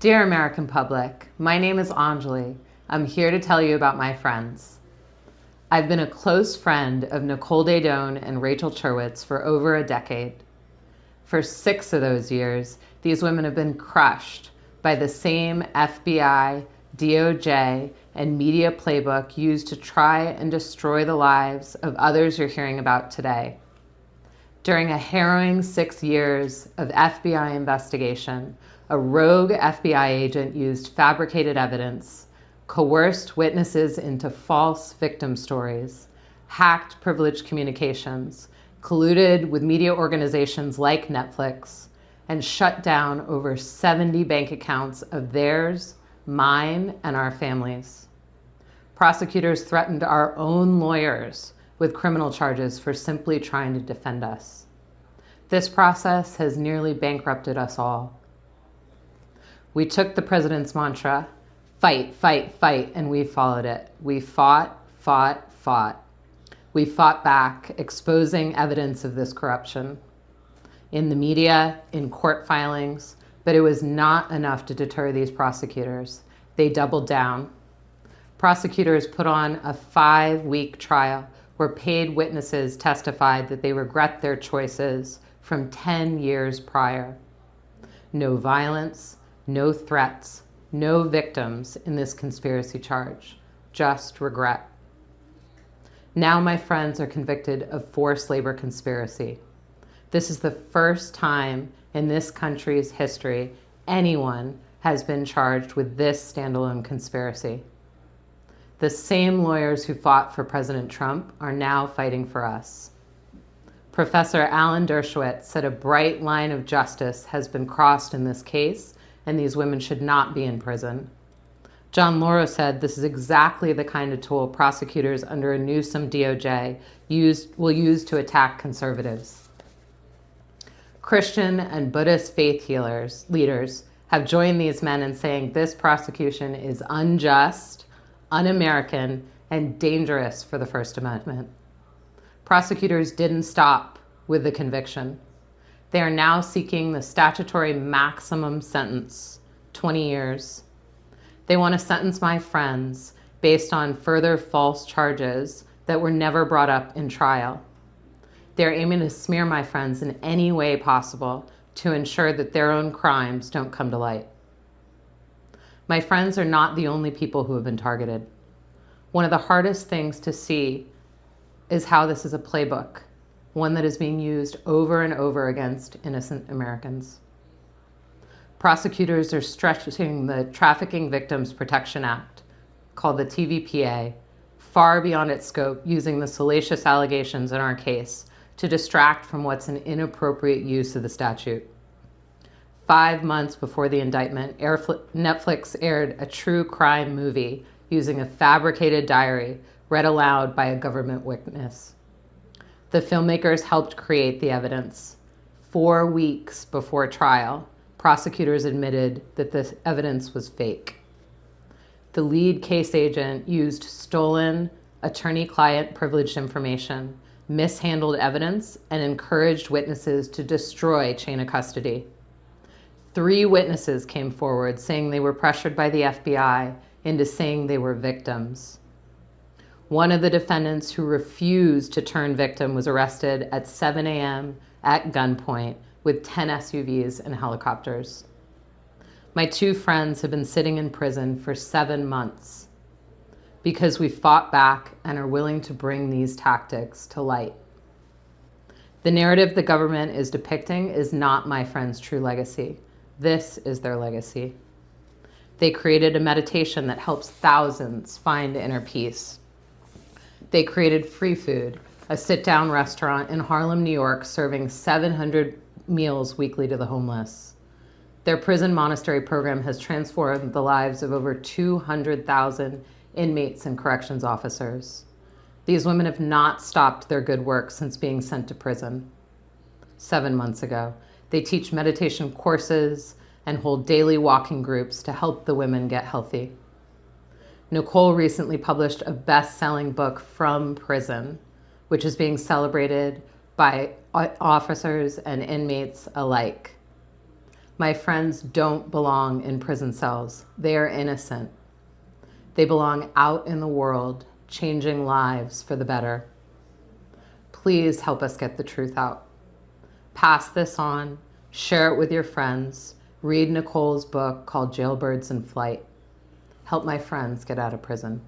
Dear American public, my name is Anjuli. I'm here to tell you about my friends. I've been a close friend of Nicole Doan and Rachel Churwitz for over a decade. For 6 of those years, these women have been crushed by the same FBI, DOJ, and media playbook used to try and destroy the lives of others you're hearing about today. During a harrowing 6 years of FBI investigation, a rogue FBI agent used fabricated evidence, coerced witnesses into false victim stories, hacked privileged communications, colluded with media organizations like Netflix, and shut down over 70 bank accounts of theirs, mine, and our families. Prosecutors threatened our own lawyers with criminal charges for simply trying to defend us. This process has nearly bankrupted us all. We took the president's mantra, fight, fight, fight, and we followed it. We fought. We fought back, exposing evidence of this corruption in the media, in court filings, but it was not enough to deter these prosecutors. They doubled down. Prosecutors put on a 5-week trial where paid witnesses testified that they regret their choices from 10 years prior. No violence, no threats, no victims in this conspiracy charge, just regret. Now my friends are convicted of forced labor conspiracy. This is the first time in this country's history anyone has been charged with this standalone conspiracy. The same lawyers who fought for President Trump are now fighting for us. Professor Alan Dershowitz said a bright line of justice has been crossed in this case, and these women should not be in prison. John Lauro said this is exactly the kind of tool prosecutors under a Newsom DOJ will use to attack conservatives. Christian and Buddhist faith leaders have joined these men in saying this prosecution is unjust, un-American, and dangerous for the First Amendment. Prosecutors didn't stop with the conviction. They are now seeking the statutory maximum sentence, 20 years. They want to sentence my friends based on further false charges that were never brought up in trial. They're aiming to smear my friends in any way possible to ensure that their own crimes don't come to light. My friends are not the only people who have been targeted. One of the hardest things to see is how this is a playbook, one that is being used over and over against innocent Americans. Prosecutors are stretching the Trafficking Victims Protection Act, called the TVPA, far beyond its scope, using the salacious allegations in our case to distract from what's an inappropriate use of the statute. 5 months before the indictment, Netflix aired a true crime movie using a fabricated diary read aloud by a government witness. The filmmakers helped create the evidence. 4 weeks before trial, prosecutors admitted that this evidence was fake. The lead case agent used stolen attorney-client privileged information, mishandled evidence, and encouraged witnesses to destroy chain of custody. 3 witnesses came forward saying they were pressured by the FBI into saying they were victims. One of the defendants who refused to turn victim was arrested at 7 a.m. at gunpoint with 10 SUVs and helicopters. My 2 friends have been sitting in prison for 7 months because we fought back and are willing to bring these tactics to light. The narrative the government is depicting is not my friends' true legacy. This is their legacy. They created a meditation that helps thousands find inner peace. They created Free Food, a sit-down restaurant in Harlem, New York, serving 700 meals weekly to the homeless. Their prison monastery program has transformed the lives of over 200,000 inmates and corrections officers. These women have not stopped their good work since being sent to prison 7 months ago. They teach meditation courses and hold daily walking groups to help the women get healthy. Nicole recently published a best-selling book from prison, which is being celebrated by officers and inmates alike. My friends don't belong in prison cells. They are innocent. They belong out in the world, changing lives for the better. Please help us get the truth out. Pass this on, share it with your friends, read Nicole's book called Jailbirds in Flight. Help my friends get out of prison.